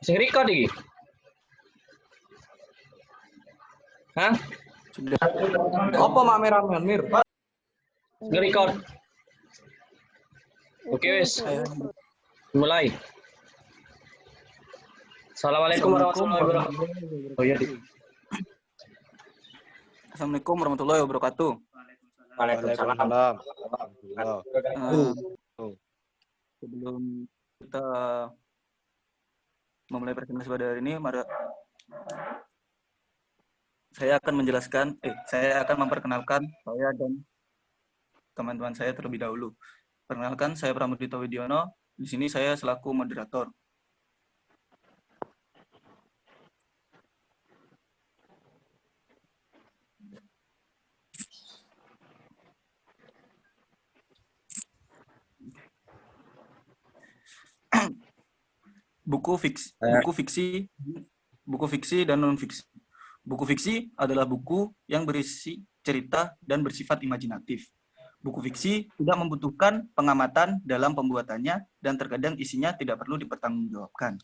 Sing record iki? Hah? Sudah. Apa mak merah Mir? Sing record. Oke wis, mulai. Assalamualaikum warahmatullahi wabarakatuh. Oh iya, Dik. Assalamualaikum warahmatullahi wabarakatuh. Waalaikumsalam. Sebelum kita memulai presentasi pada hari ini, saya akan memperkenalkan saya dan teman-teman saya terlebih dahulu. Perkenalkan, saya Pramudito Widiono. Di sini saya selaku moderator. Buku fiksi dan non fiksi. Buku fiksi adalah buku yang berisi cerita dan bersifat imajinatif. Buku fiksi tidak membutuhkan pengamatan dalam pembuatannya dan terkadang isinya tidak perlu dipertanggungjawabkan.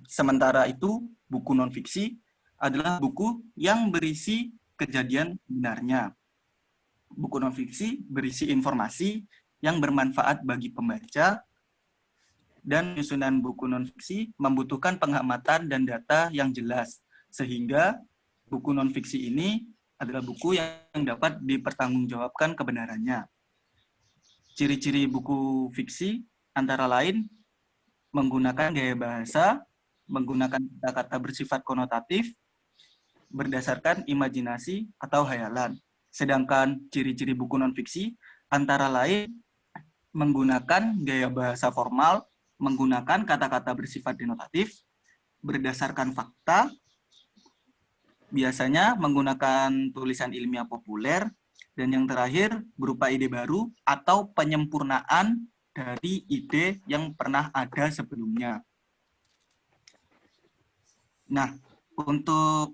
Sementara itu, buku non fiksi adalah buku yang berisi kejadian benarnya. Buku non fiksi berisi informasi yang bermanfaat bagi pembaca, dan penyusunan buku non-fiksi membutuhkan pengamatan dan data yang jelas, sehingga buku non-fiksi ini adalah buku yang dapat dipertanggungjawabkan kebenarannya. Ciri-ciri buku fiksi antara lain menggunakan gaya bahasa, menggunakan kata-kata bersifat konotatif, berdasarkan imajinasi atau hayalan. Sedangkan ciri-ciri buku non-fiksi antara lain menggunakan gaya bahasa formal, menggunakan kata-kata bersifat denotatif, berdasarkan fakta, biasanya menggunakan tulisan ilmiah populer, dan yang terakhir berupa ide baru atau penyempurnaan dari ide yang pernah ada sebelumnya. Nah, untuk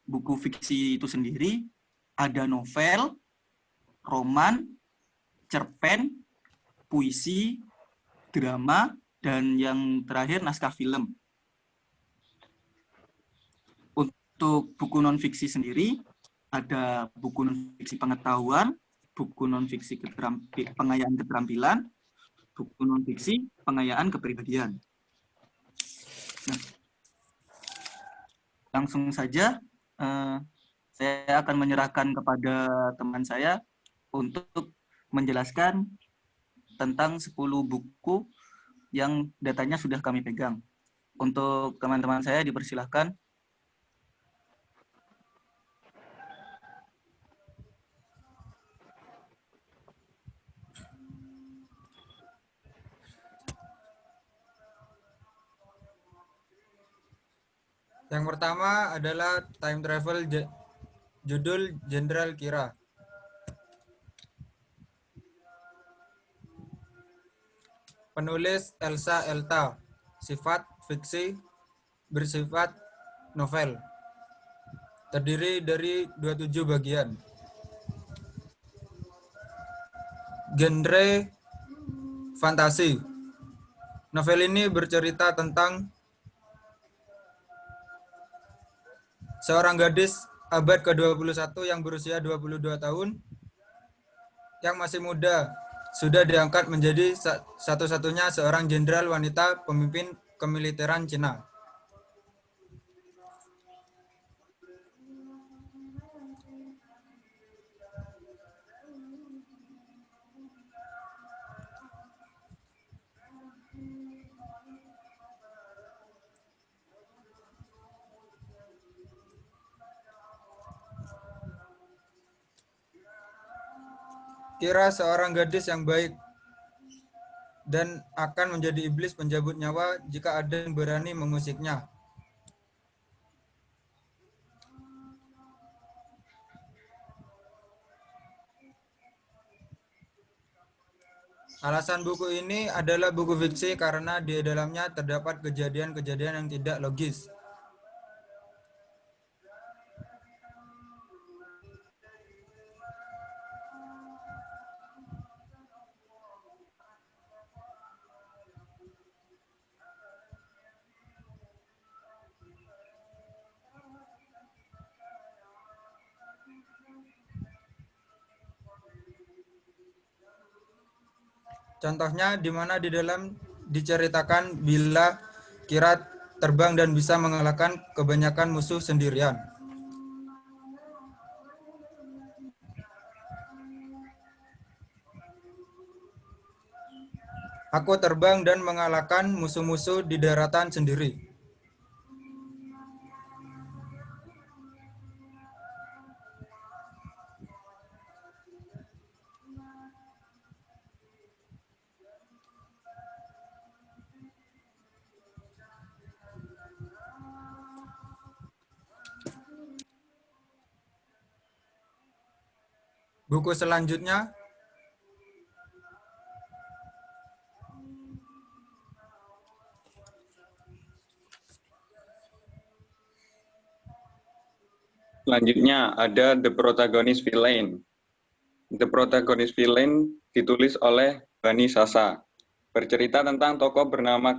buku fiksi itu sendiri, ada novel, roman, cerpen, puisi, drama, dan yang terakhir naskah film. Untuk buku non-fiksi sendiri, ada buku non-fiksi pengetahuan, buku non-fiksi pengayaan keterampilan, buku non-fiksi pengayaan kepribadian. Nah, langsung saja, saya akan menyerahkan kepada teman saya untuk menjelaskan tentang 10 buku yang datanya sudah kami pegang. Untuk teman-teman saya dipersilahkan. Yang pertama adalah time travel judul Jenderal Kira. Penulis Elsa Elta, sifat fiksi bersifat novel. Terdiri dari 27 bagian. Genre fantasi. Novel ini bercerita tentang seorang gadis abad ke-21 yang berusia 22 tahun yang masih muda sudah diangkat menjadi satu-satunya seorang jenderal wanita pemimpin kemiliteran Cina. Kira seorang gadis yang baik dan akan menjadi iblis penjabut nyawa jika ada yang berani mengusiknya. Alasan buku ini adalah buku fiksi karena di dalamnya terdapat kejadian-kejadian yang tidak logis. Contohnya di mana di dalam diceritakan bila Kira terbang dan bisa mengalahkan kebanyakan musuh sendirian. Aku terbang dan mengalahkan musuh-musuh di daratan sendiri. Buku selanjutnya, Selanjutnya ada The Protagonist Villain. The Protagonist Villain ditulis oleh Bani Sasa. Bercerita tentang tokoh bernama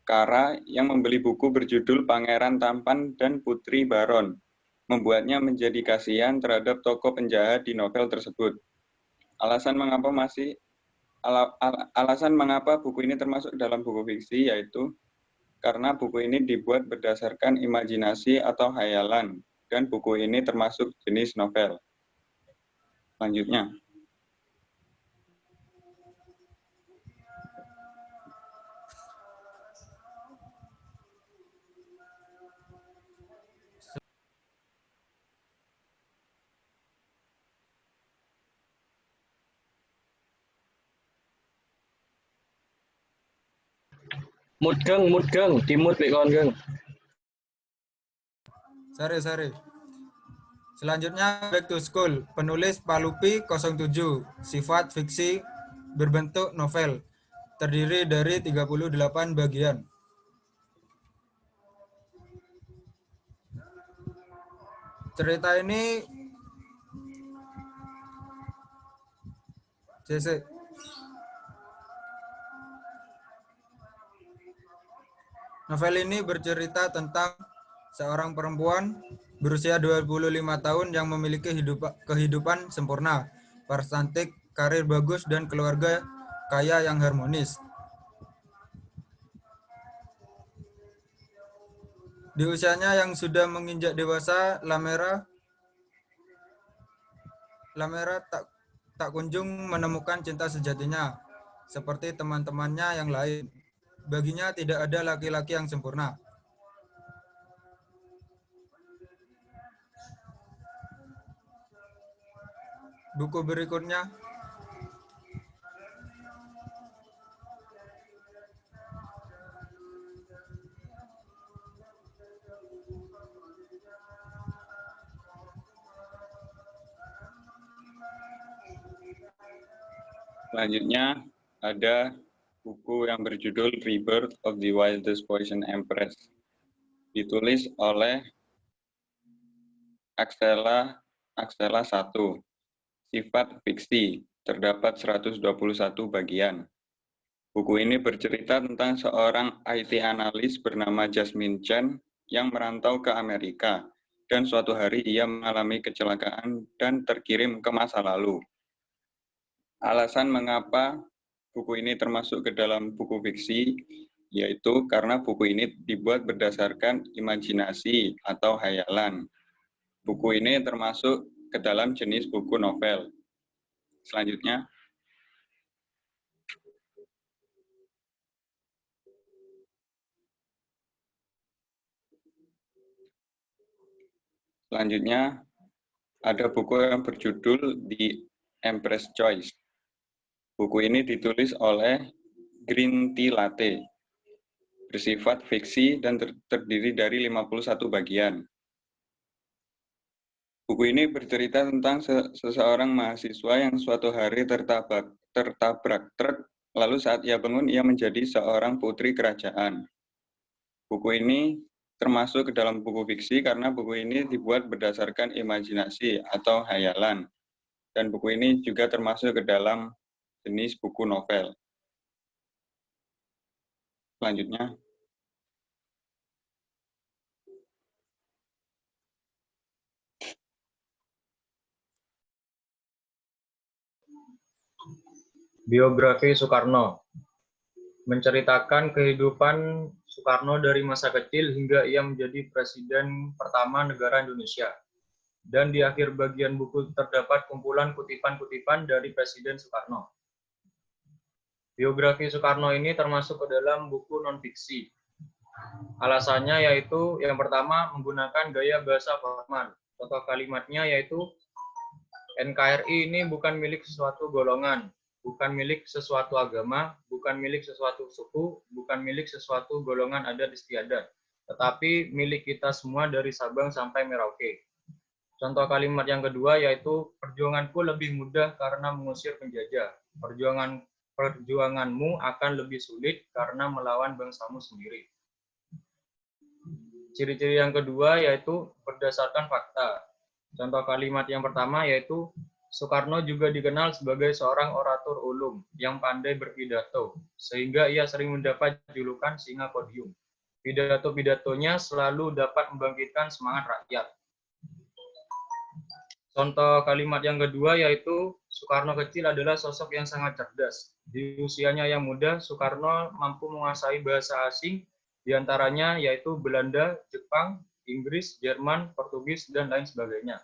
Kara yang membeli buku berjudul Pangeran Tampan dan Putri Baron. Membuatnya menjadi kasihan terhadap tokoh penjahat di novel tersebut. Alasan mengapa buku ini termasuk dalam buku fiksi yaitu karena buku ini dibuat berdasarkan imajinasi atau hayalan, dan buku ini termasuk jenis novel. Selanjutnya. Mood geng, dimut wek kon geng. Sari. Selanjutnya Back to School, penulis Palupi 07, sifat fiksi berbentuk novel, terdiri dari 38 bagian. Cerita ini Novel ini bercerita tentang seorang perempuan berusia 25 tahun yang memiliki kehidupan sempurna, cantik, karir bagus, dan keluarga kaya yang harmonis. Di usianya yang sudah menginjak dewasa, Lamera tak kunjung menemukan cinta sejatinya, seperti teman-temannya yang lain. Baginya tidak ada laki-laki yang sempurna. Buku berikutnya. Selanjutnya ada buku yang berjudul Rebirth of the Wildest Poison Empress. Ditulis oleh Axela 1. Sifat fiksi, terdapat 121 bagian. Buku ini bercerita tentang seorang IT analis bernama Jasmine Chen yang merantau ke Amerika, dan suatu hari ia mengalami kecelakaan dan terkirim ke masa lalu. Alasan mengapa buku ini termasuk ke dalam buku fiksi, yaitu karena buku ini dibuat berdasarkan imajinasi atau hayalan. Buku ini termasuk ke dalam jenis buku novel. Selanjutnya. Selanjutnya, ada buku yang berjudul The Empress Choice. Buku ini ditulis oleh Green Tea Latte. Bersifat fiksi dan terdiri dari 51 bagian. Buku ini bercerita tentang seseorang mahasiswa yang suatu hari tertabrak truk, lalu saat ia bangun, ia menjadi seorang putri kerajaan. Buku ini termasuk ke dalam buku fiksi karena buku ini dibuat berdasarkan imajinasi atau hayalan. Dan buku ini juga termasuk ke dalam jenis buku novel. Selanjutnya. Biografi Soekarno. Menceritakan kehidupan Soekarno dari masa kecil hingga ia menjadi presiden pertama negara Indonesia. Dan di akhir bagian buku terdapat kumpulan kutipan-kutipan dari Presiden Soekarno. Biografi Soekarno ini termasuk ke dalam buku non-fiksi. Alasannya yaitu yang pertama menggunakan gaya bahasa formal. Contoh kalimatnya yaitu NKRI ini bukan milik sesuatu golongan, bukan milik sesuatu agama, bukan milik sesuatu suku, bukan milik sesuatu golongan adat istiadat, tetapi milik kita semua dari Sabang sampai Merauke. Contoh kalimat yang kedua yaitu perjuanganku lebih mudah karena mengusir penjajah. Perjuanganmu akan lebih sulit karena melawan bangsamu sendiri. Ciri-ciri yang kedua yaitu berdasarkan fakta. Contoh kalimat yang pertama yaitu Soekarno juga dikenal sebagai seorang orator ulung yang pandai berpidato, sehingga ia sering mendapat julukan singa podium. Pidato-pidatonya selalu dapat membangkitkan semangat rakyat. Contoh kalimat yang kedua yaitu Soekarno kecil adalah sosok yang sangat cerdas. Di usianya yang muda, Soekarno mampu menguasai bahasa asing, diantaranya yaitu Belanda, Jepang, Inggris, Jerman, Portugis, dan lain sebagainya.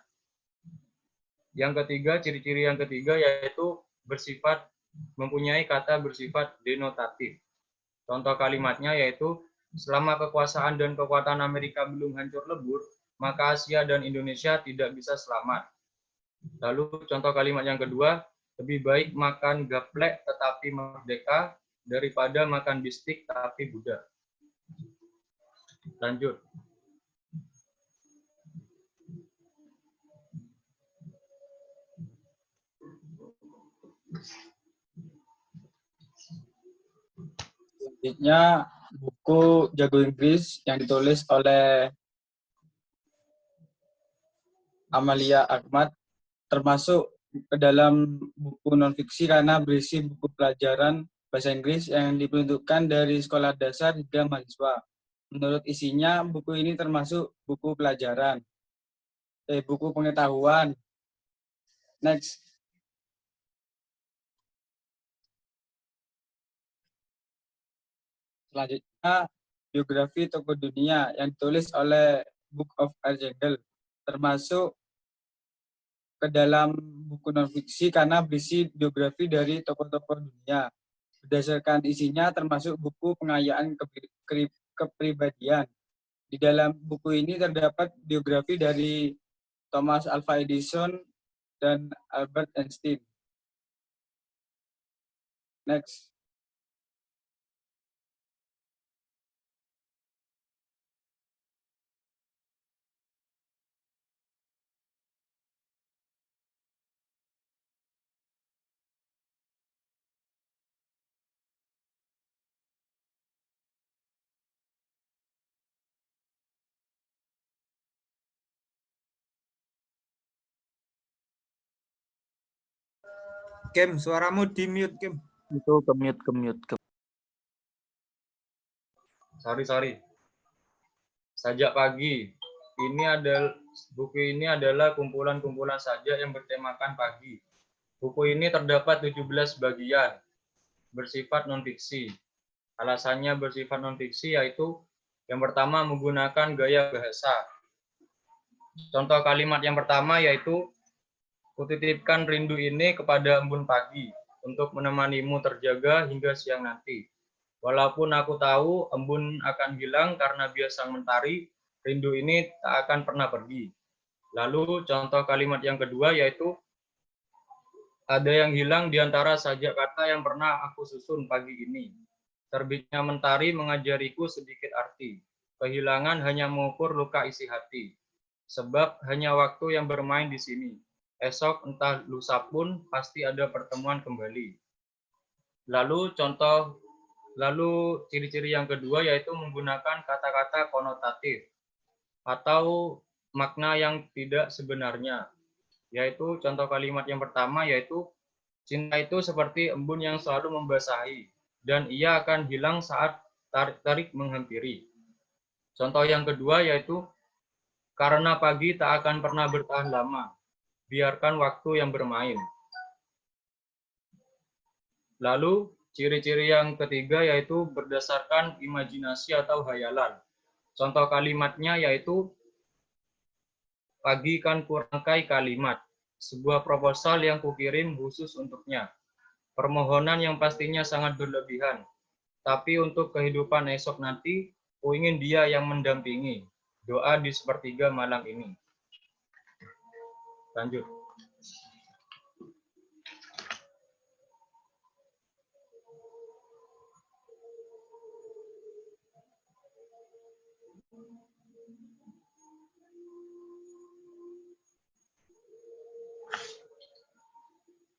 Yang ketiga, ciri-ciri yang ketiga yaitu mempunyai kata bersifat denotatif. Contoh kalimatnya yaitu, selama kekuasaan dan kekuatan Amerika belum hancur lebur, maka Asia dan Indonesia tidak bisa selamat. Lalu contoh kalimat yang kedua, lebih baik makan gaplek tetapi merdeka daripada makan bistik tapi budak. Lanjut. Selanjutnya buku Jago Inggris yang ditulis oleh Amalia Ahmad termasuk ke dalam buku non-fiksi karena berisi buku pelajaran bahasa Inggris yang diperuntukkan dari sekolah dasar hingga mahasiswa. Menurut isinya, buku ini termasuk buku pelajaran, buku pengetahuan. Next. Selanjutnya, biografi tokoh dunia yang ditulis oleh Book of Archangelsk, termasuk ke dalam buku non-fiksi karena berisi biografi dari tokoh-tokoh dunia. Berdasarkan isinya termasuk buku pengayaan kepribadian. Di dalam buku ini terdapat biografi dari Thomas Alva Edison dan Albert Einstein. Next. Kim, suaramu di-mute, Kim. Itu ke-mute. Sorry. Sajak pagi. Buku ini adalah kumpulan-kumpulan sajak yang bertemakan pagi. Buku ini terdapat 17 bagian, bersifat non-fiksi. Alasannya bersifat non-fiksi yaitu yang pertama menggunakan gaya bahasa. Contoh kalimat yang pertama yaitu, kutitipkan rindu ini kepada embun pagi, untuk menemanimu terjaga hingga siang nanti. Walaupun aku tahu embun akan hilang karena biasa mentari, rindu ini tak akan pernah pergi. Lalu contoh kalimat yang kedua yaitu, ada yang hilang di antara sajak kata yang pernah aku susun pagi ini. Terbitnya mentari mengajariku sedikit arti. Kehilangan hanya mengukur luka isi hati. Sebab hanya waktu yang bermain di sini. Esok entah lusa pun pasti ada pertemuan kembali. Lalu ciri-ciri yang kedua yaitu menggunakan kata-kata konotatif atau makna yang tidak sebenarnya. Yaitu contoh kalimat yang pertama yaitu, cinta itu seperti embun yang selalu membasahi dan ia akan hilang saat tarik menghampiri. Contoh yang kedua yaitu, karena pagi tak akan pernah bertahan lama. Biarkan waktu yang bermain. Lalu ciri-ciri yang ketiga yaitu berdasarkan imajinasi atau hayalan. Contoh kalimatnya yaitu pagi kan kurangkai kalimat. Sebuah proposal yang kukirim khusus untuknya. Permohonan yang pastinya sangat berlebihan. Tapi untuk kehidupan esok nanti, ku ingin dia yang mendampingi. Doa di sepertiga malam ini. Lanjut.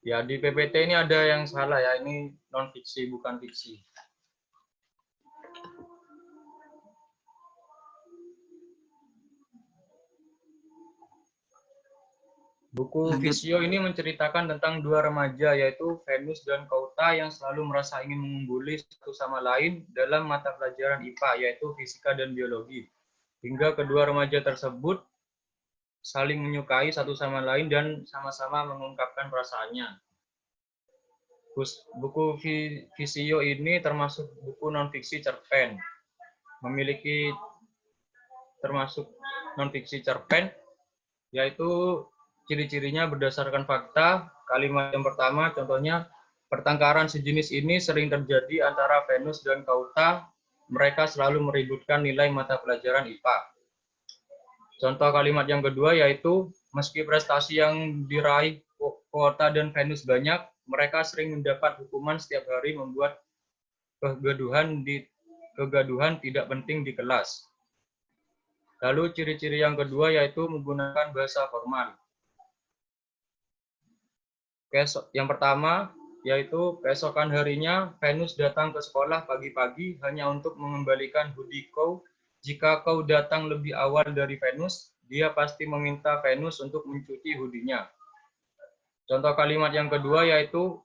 Ya, di PPT ini ada yang salah ya. Ini non fiksi bukan fiksi. Buku Lanjut. Visio ini menceritakan tentang dua remaja yaitu Venus dan Kauta yang selalu merasa ingin mengungguli satu sama lain dalam mata pelajaran IPA yaitu fisika dan biologi. Hingga kedua remaja tersebut saling menyukai satu sama lain dan sama-sama mengungkapkan perasaannya. Buku Visio ini termasuk buku non-fiksi cerpen. Memiliki termasuk non-fiksi cerpen, yaitu ciri-cirinya berdasarkan fakta. Kalimat yang pertama, contohnya, pertengkaran sejenis ini sering terjadi antara Venus dan Kauta. Mereka selalu meributkan nilai mata pelajaran IPA. Contoh kalimat yang kedua yaitu, meski prestasi yang diraih Kauta dan Venus banyak, mereka sering mendapat hukuman setiap hari membuat kegaduhan tidak penting di kelas. Lalu ciri-ciri yang kedua yaitu menggunakan bahasa formal. Yang pertama yaitu keesokan harinya Venus datang ke sekolah pagi-pagi hanya untuk mengembalikan hoodie kau. Jika kau datang lebih awal dari Venus, dia pasti meminta Venus untuk mencuci hoodie-nya. Contoh kalimat yang kedua yaitu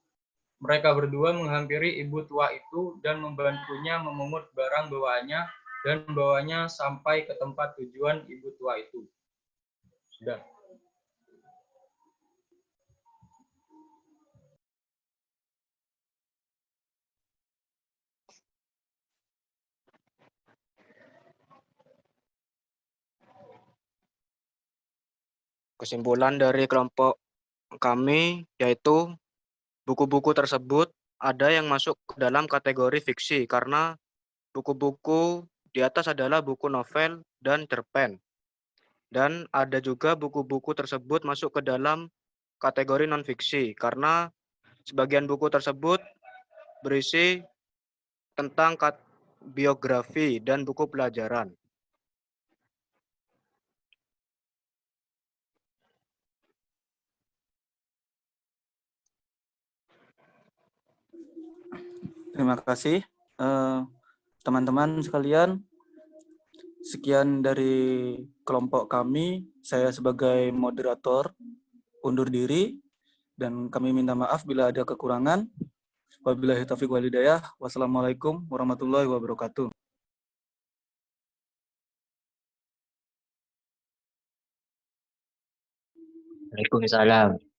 mereka berdua menghampiri ibu tua itu dan membantunya memungut barang bawaannya dan membawanya sampai ke tempat tujuan ibu tua itu. Sudah. Kesimpulan dari kelompok kami yaitu buku-buku tersebut ada yang masuk ke dalam kategori fiksi karena buku-buku di atas adalah buku novel dan cerpen. Dan ada juga buku-buku tersebut masuk ke dalam kategori non-fiksi karena sebagian buku tersebut berisi tentang biografi dan buku pelajaran. Terima kasih teman-teman sekalian. Sekian dari kelompok kami. Saya sebagai moderator undur diri dan kami minta maaf bila ada kekurangan. Wabillahi taufiq wal hidayah. Wassalamualaikum warahmatullahi wabarakatuh. Waalaikumsalam.